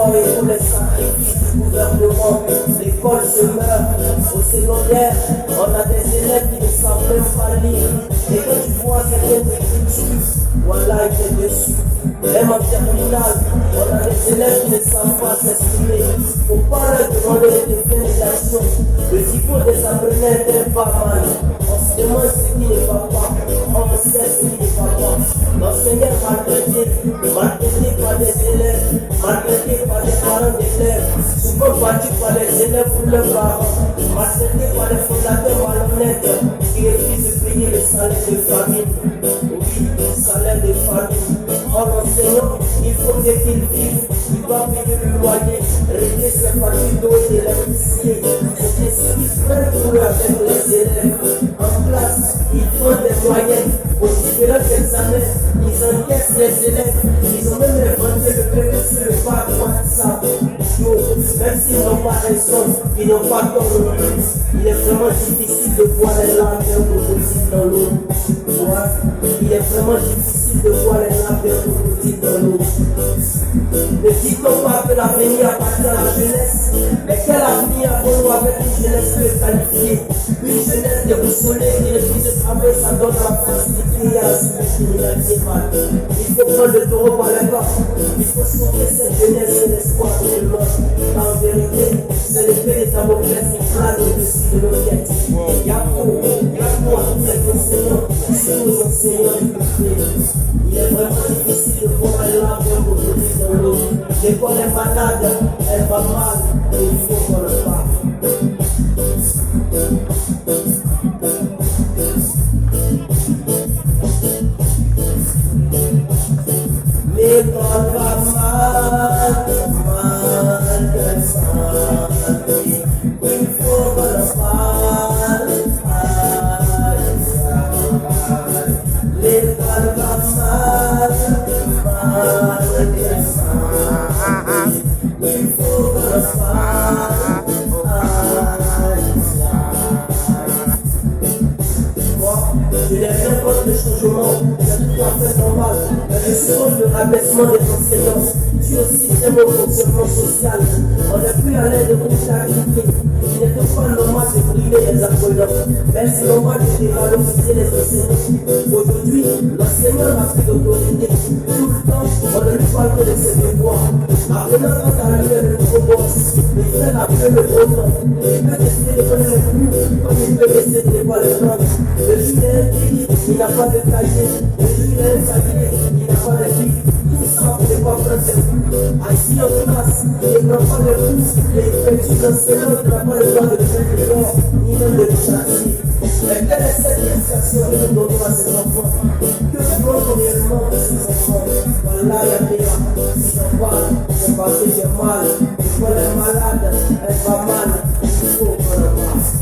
efforts et tous les sacrifices du gouvernement, l'école se meurt. Au secondaire, on a des élèves qui ne savent même pas lire. Et quand tu vois certaines écritures, voilà, il est dessus. Même en terminale, on a des élèves qui ne savent pas s'exprimer. Faut pas leur demander des définitions. Le niveau des apprenants est pas mal. On se demande ce qui ne va pas. On sait ce qui ne va pas. L'enseignant maltraité par des élèves, maltraité par des parents d'élèves, souvent battu par les élèves ou leurs parents, maltraité par les fondateurs malhonnêtes qui refusent de payer le salaire de famille. Oui, le salaire de famille. En enseignant, il faut qu'il vive, il doit payer le loyer, régler ses factures d'eau et d'électricité. C'est ce qu'ils prennent pour avec les élèves. En classe, ils font des moyennes aux différents examens, ils encaissent les élèves, ils ont même inventé le PV sur le parc WhatsApp. Même s'ils n'ont pas raison, ils n'ont pas tort non plus. Il est vraiment difficile de voir les larmes d'un crocodile dans l'eau. Ouais. Il est vraiment difficile de voir les larmes d'un crocodile dans l'eau. Ne dit-on pas que l'avenir appartient à la jeunesse? Mais quel avenir avons-nous avec une jeunesse peu qualifiée? Une jeunesse déboussolée qui refuse de travailler, ça donne la facilité et à la criminalité. Il faut prendre le taureau par les bas. Il faut sauver cette jeunesse et l'espoir de l'humain. En vérité, c'est l'épée de Damoclès qui plane au-dessus de nos têtes. Il y a pour tous les enseignants, tous nos enseignants du privé. Il est vraiment difficile de voir les larmes d'un crocodile dans l'eau. L'école est malade, elle va mal, et il faut qu'on le parle. L'école va mal, il faut qu'on le parle. L'école va mal, il faut qu'on le parle. Je n'ai rien contre le changement, c'est tout à fait normal. Mais je suis contre le rabaissement des enseignants. Tu aussi aime au fonctionnement social. On n'est plus à l'aide de comptabilité. Il n'est pas normal de brimer les apprenants. Mais c'est normal de dévaloriser les enseignants. Aujourd'hui, l'enseignant n'a plus d'autorité. Tout le temps, on ne lui parle que de ses devoirs. Apprenant quand arrive le nouveau boss, il fait la queue le bon temps. Il peut décider de donner le coup, comme il peut laisser des pas le prendre. Le juge il n'a pas de cahier. Le juge il n'a pas de bic. Tout ça, on ne peut pas prendre ses coups. Assis en classe, il ne prend pas de coups. Les petits enseignants ne n'ont pas le droit de faire de l'or, ni même de chasser. Mais quelle est cette éducation que nous donnons à ces enfants? Que font réellement ces enfants? Voilà, il y a des gens qui sont pas, c'est parce que j'ai mal. L'école est malade, elle va mal. Il faut qu'on le fasse.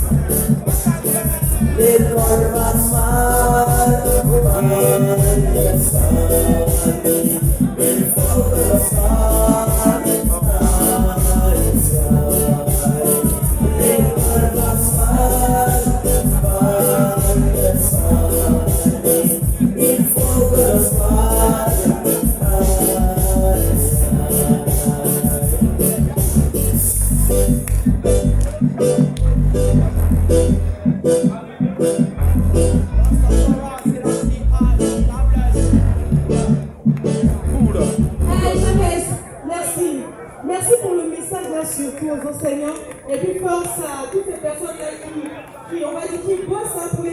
L'école va mal, il faut qu'on le fasse. Merci pour le message là, surtout aux enseignants et puis force à toutes ces personnes là qui on va dire qui bossent pour les